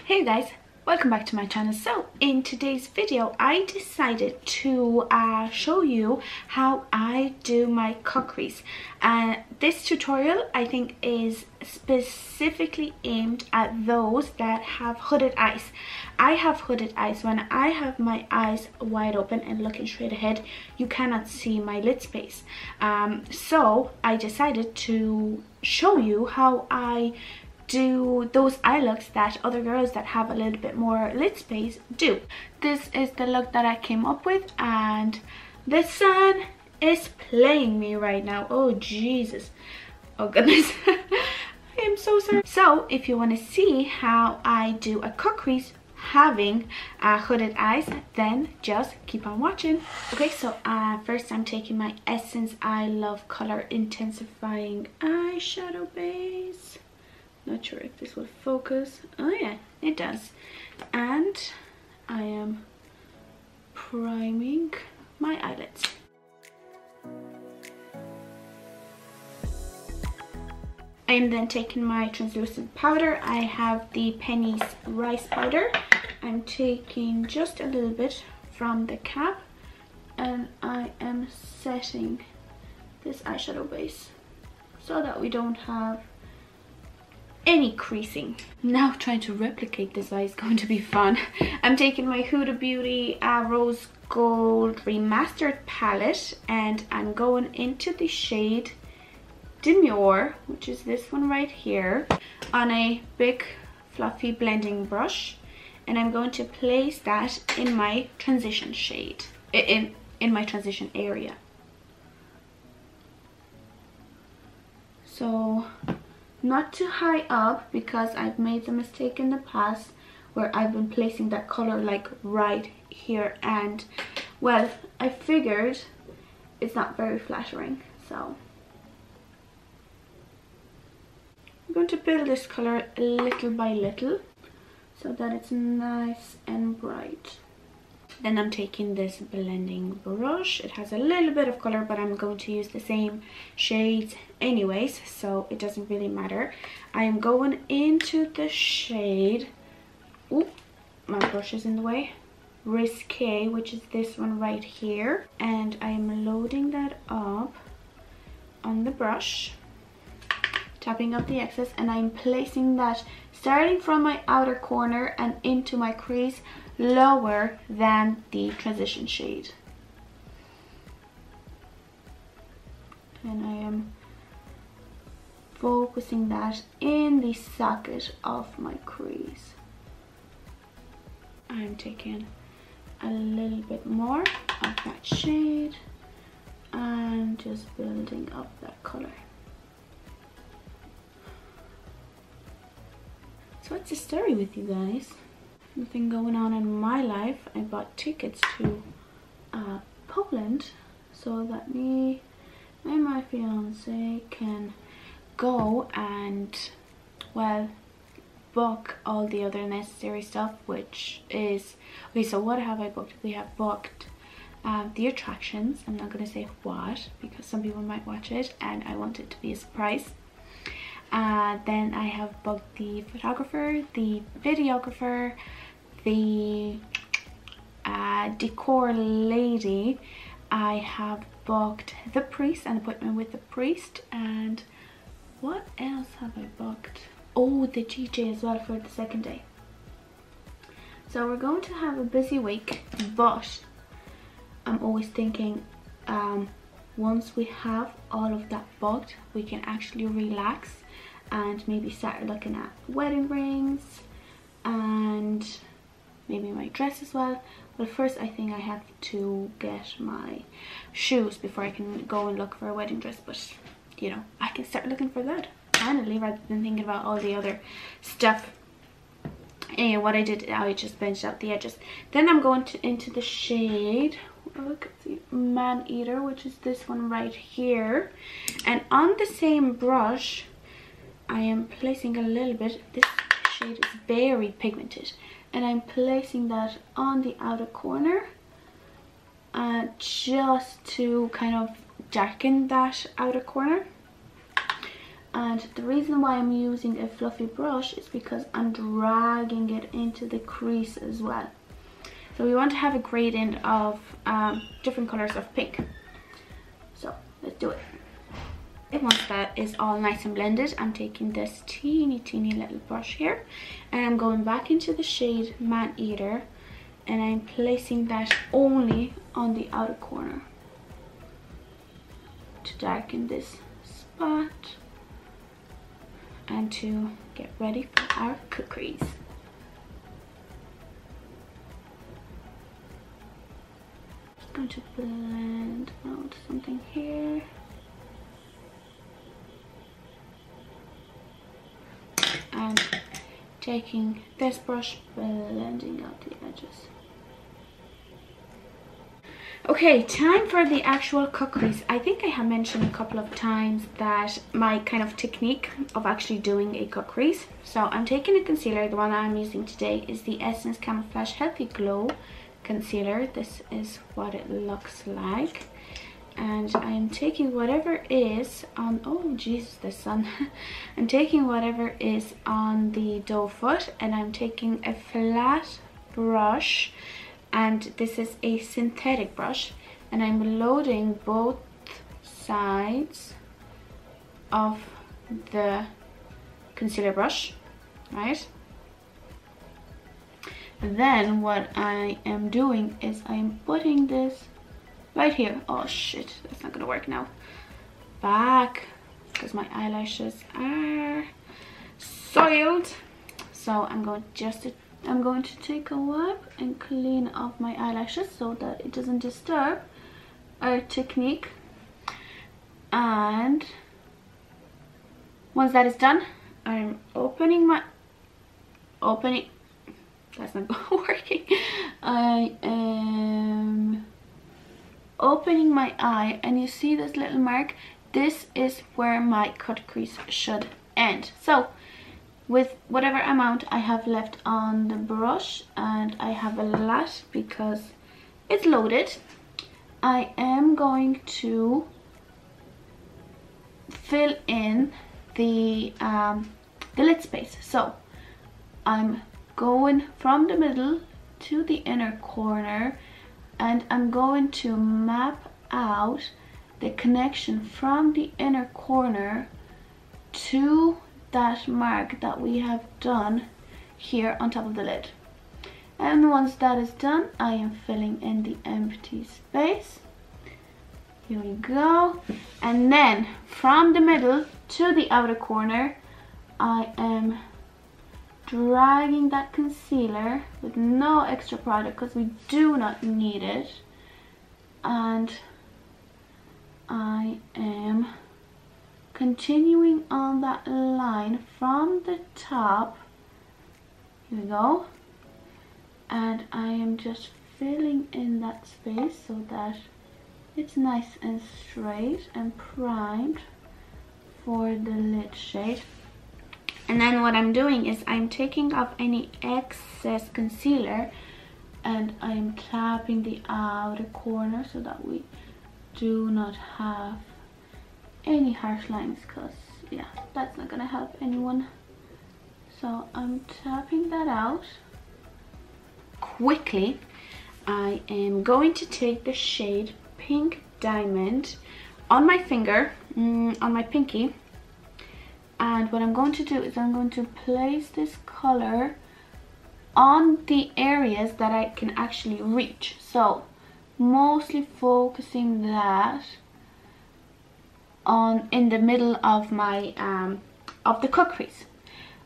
Hey guys, welcome back to my channel. So in today's video I decided to show you how I do my cut crease. This tutorial I think is specifically aimed at those that have hooded eyes. I have hooded eyes. When I have my eyes wide open and looking straight ahead, you cannot see my lid space. So I decided to show you how I do those eye looks that other girls that have a little bit more lid space do. This is the look that I came up with, and the sun is playing me right now. Oh Jesus, oh goodness. I am so sorry. So if you want to see how I do a cut crease having hooded eyes, then just keep on watching. Okay, so first I'm taking my Essence I Love Color Intensifying Eyeshadow Base. Not sure if this will focus. Oh yeah, it does. And I am priming my eyelids. I am then taking my translucent powder. I have the Penny's Rice Powder. I'm taking just a little bit from the cap and I am setting this eyeshadow base so that we don't have any creasing. Now trying to replicate this eye is going to be fun. I'm taking my Huda Beauty Rose Gold Remastered palette and I'm going into the shade Demure, which is this one right here, on a big fluffy blending brush, and I'm going to place that in my transition shade, in my transition area. So not too high up, because I've made the mistake in the past where I've been placing that color like right here, and well, I figured it's not very flattering. So I'm going to build this color little by little so that it's nice and bright. Then I'm taking this blending brush. It has a little bit of color, but I'm going to use the same shades anyways, so it doesn't really matter. I am going into the shade, ooh, my brush is in the way, Risque, which is this one right here, and I am loading that up on the brush, tapping up the excess, and I'm placing that starting from my outer corner and into my crease, lower than the transition shade. And I am focusing that in the socket of my crease. I'm taking a little bit more of that shade and just building up that color. So what's the story with you guys? Nothing going on in my life. I bought tickets to Poland so that me and my fiance can go and, well, book all the other necessary stuff, which is okay. So what have I booked? We have booked the attractions. I'm not going to say what because some people might watch it and I want it to be a surprise. Then I have booked the photographer, the videographer, the decor lady. I have booked the priest, an appointment with the priest, and what else have I booked? Oh, the DJ as well for the second day. So we're going to have a busy week, but I'm always thinking once we have all of that booked, we can actually relax and maybe start looking at wedding rings and maybe my dress as well. But first I think I have to get my shoes before I can go and look for a wedding dress, but you know, I can start looking for that finally rather than thinking about all the other stuff. Anyway, what I did, I just benched out the edges. Then I'm going into the shade, look at the Man Eater, which is this one right here, and on the same brush I am placing a little bit, this shade is very pigmented, and I'm placing that on the outer corner just to kind of darken that outer corner. And the reason why I'm using a fluffy brush is because I'm dragging it into the crease as well. So we want to have a gradient of different colors of pink. So let's do it. And once that is all nice and blended, I'm taking this teeny little brush here and I'm going back into the shade Man Eater, and I'm placing that only on the outer corner to darken this spot and to get ready for our cookies. Just going to blend out something here. And taking this brush, blending out the edges. Okay, time for the actual cookies. I think I have mentioned a couple of times that my kind of technique of actually doing a cut crease. So I'm taking a concealer. The one I'm using today is the Essence Camouflage Healthy Glow concealer. This is what it looks like. And I'm taking whatever is on, oh Jesus, the sun. I'm taking whatever is on the doe foot, and I'm taking a flat brush, and this is a synthetic brush, and I'm loading both sides of the concealer brush, right? And then what I am doing is I'm putting this right here. Oh shit, that's not gonna work now. Back, because my eyelashes are soiled. So I'm going to take a wipe and clean off my eyelashes so that it doesn't disturb our technique. And once that is done, I'm that's not working. I am opening my eye, and you see this little mark? This is where my cut crease should end. So with whatever amount I have left on the brush, and I have a lot because it's loaded, I am going to fill in the lid space. So I'm going from the middle to the inner corner, and I'm going to map out the connection from the inner corner to that mark that we have done here on top of the lid. And once that is done, I am filling in the empty space. Here we go. And then from the middle to the outer corner, I am dragging that concealer with no extra product because we do not need it, and I am continuing on that line from the top. Here we go. And I am just filling in that space so that it's nice and straight and primed for the lid shade. And then what I'm doing is I'm taking off any excess concealer, and I'm tapping the outer corner so that we do not have any harsh lines, because yeah, that's not gonna help anyone. So I'm tapping that out quickly. I am going to take the shade Pink Diamond on my finger, on my pinky, and what I'm going to do is I'm going to place this color on the areas that I can actually reach. So mostly focusing that on in the middle of my of the cut crease.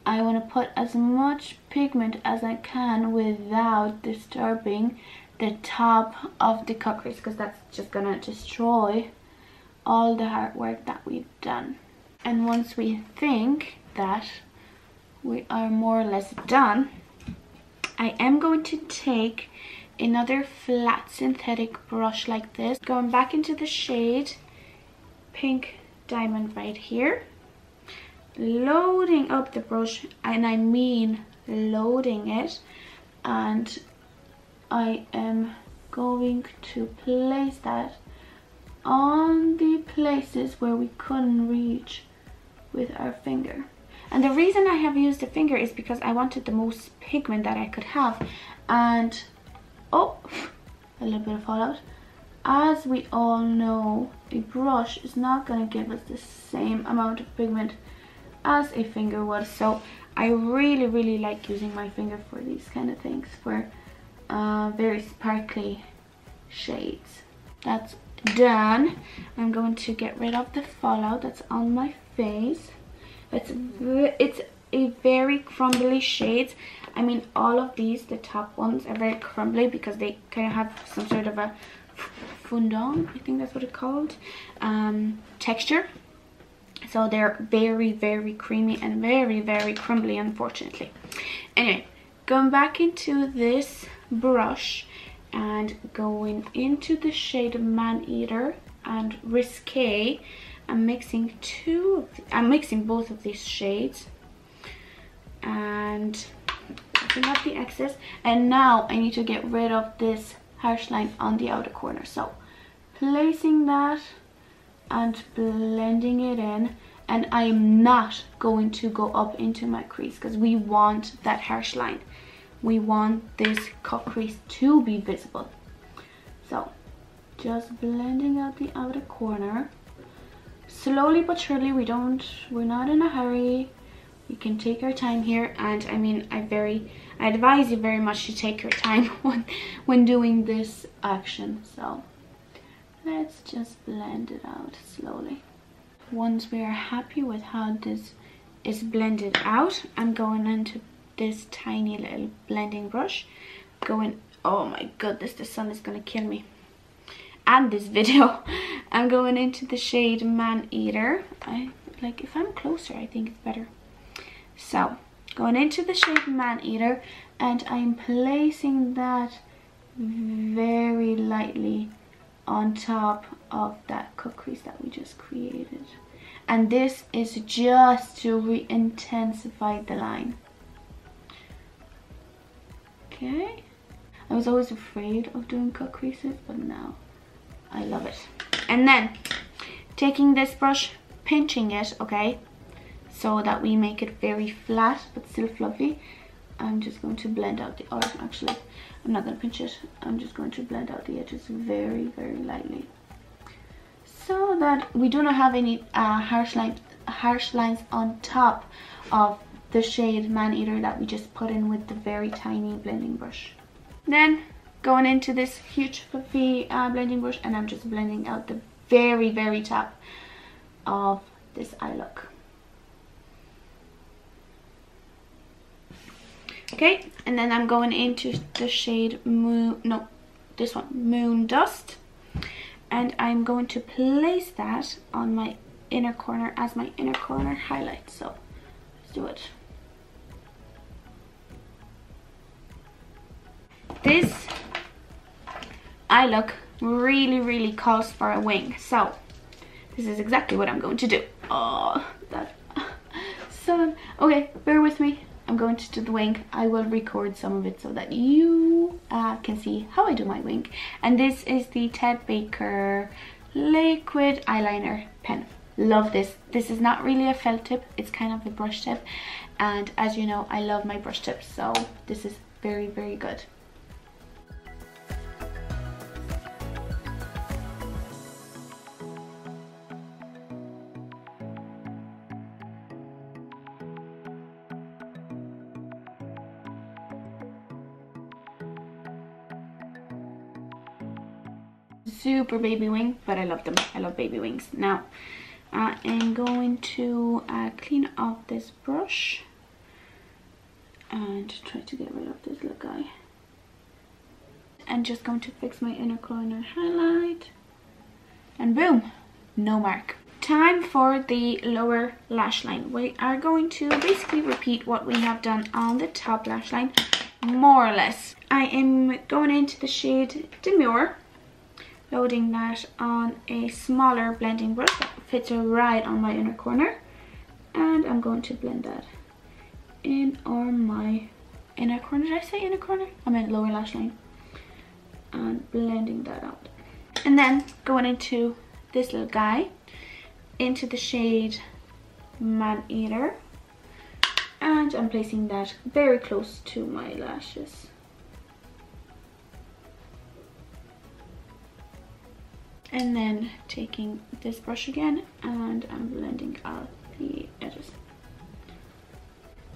I want to put as much pigment as I can without disturbing the top of the cut crease, because that's just gonna destroy all the hard work that we've done. And once we think that we are more or less done, I am going to take another flat synthetic brush like this, going back into the shade Pink Diamond right here, loading up the brush, and I mean loading it, and I am going to place that on the places where we couldn't reach with our finger. And the reason I have used the finger is because I wanted the most pigment that I could have. And oh, a little bit of fallout. As we all know, a brush is not going to give us the same amount of pigment as a finger would. So I really like using my finger for these kind of things, for very sparkly shades. That's done. I'm going to get rid of the fallout that's on my face. It's a very crumbly shades. I mean, all of these, the top ones, are very crumbly because they kind of have some sort of a fondant, I think that's what it's called, texture. So they're very creamy and very crumbly, unfortunately. Anyway, going back into this brush and going into the shade Maneater and Risque. I'm mixing both of these shades and taking out the excess. And now I need to get rid of this harsh line on the outer corner. So placing that and blending it in. And I am not going to go up into my crease because we want that harsh line. We want this cut crease to be visible. So just blending out the outer corner. Slowly but surely, we're not in a hurry. We can take our time here, and I mean, I advise you very much to take your time when doing this action. So let's just blend it out slowly. Once we are happy with how this is blended out, I'm going into this tiny little blending brush. Oh my goodness, the sun is gonna kill me and this video. I'm going into the shade Maneater. If I'm closer, I think it's better. So going into the shade Maneater, and I'm placing that very lightly on top of that cut crease that we just created. And this is just to re-intensify the line. Okay, I was always afraid of doing cut creases, but now I love it. And then taking this brush, pinching it, okay, so that we make it very flat but still fluffy. I'm just going to blend out the, actually I'm not going to pinch it, I'm just going to blend out the edges very lightly, so that we do not have any harsh lines on top of the shade Maneater that we just put in with the very tiny blending brush. Then going into this huge fluffy blending brush, and I'm just blending out the very top of this eye look. Okay, and then I'm going into the shade Moon Dust, and I'm going to place that on my inner corner as my inner corner highlight. So let's do it. This eye look really calls for a wing, so this is exactly what I'm going to do. Oh, that sun. Okay, bear with me. I'm going to do the wing. I will record some of it so that you can see how I do my wing. And this is the Ted Baker liquid eyeliner pen. Love this. This is not really a felt tip, it's kind of a brush tip, and as you know, I love my brush tips, so this is very good. Super baby wing, but I love them. I love baby wings. Now I am going to clean off this brush and try to get rid of this little guy, and just going to fix my inner corner highlight, and boom, no mark. Time for the lower lash line. We are going to basically repeat what we have done on the top lash line, more or less. I am going into the shade Demure, loading that on a smaller blending brush that fits right on my inner corner, and I'm going to blend that in on my inner corner. Did I say inner corner? I meant lower lash line. And blending that out. And then going into this little guy, into the shade Man-Eater, and I'm placing that very close to my lashes. And then taking this brush again, and I'm blending out the edges.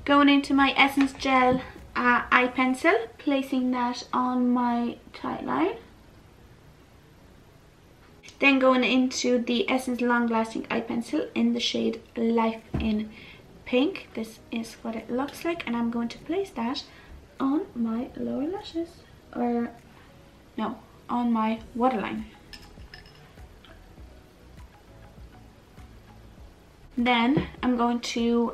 Going into my Essence Gel eye pencil, placing that on my tight line. Then going into the Essence Long Lasting Eye Pencil in the shade Life in Pink. This is what it looks like, and I'm going to place that on my lower lashes, or no, on my waterline. Then I'm going to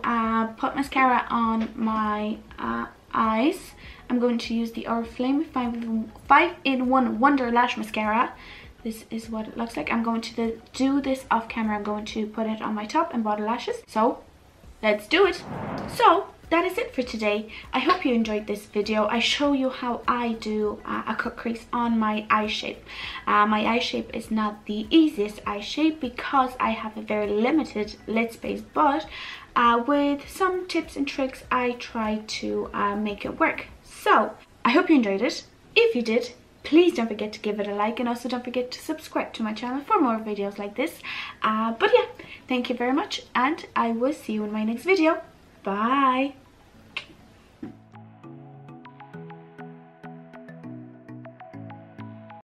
put mascara on my eyes. I'm going to use the Oriflame 5-in-1 Wonder Lash Mascara. This is what it looks like. I'm going to do this off camera. I'm going to put it on my top and bottom lashes. So let's do it. So that is it for today. I hope you enjoyed this video. I show you how I do a cut crease on my eye shape. My eye shape is not the easiest eye shape because I have a very limited lid space, but with some tips and tricks I try to make it work. So I hope you enjoyed it. If you did, please don't forget to give it a like, and also don't forget to subscribe to my channel for more videos like this. But yeah, thank you very much, and I will see you in my next video. Bye.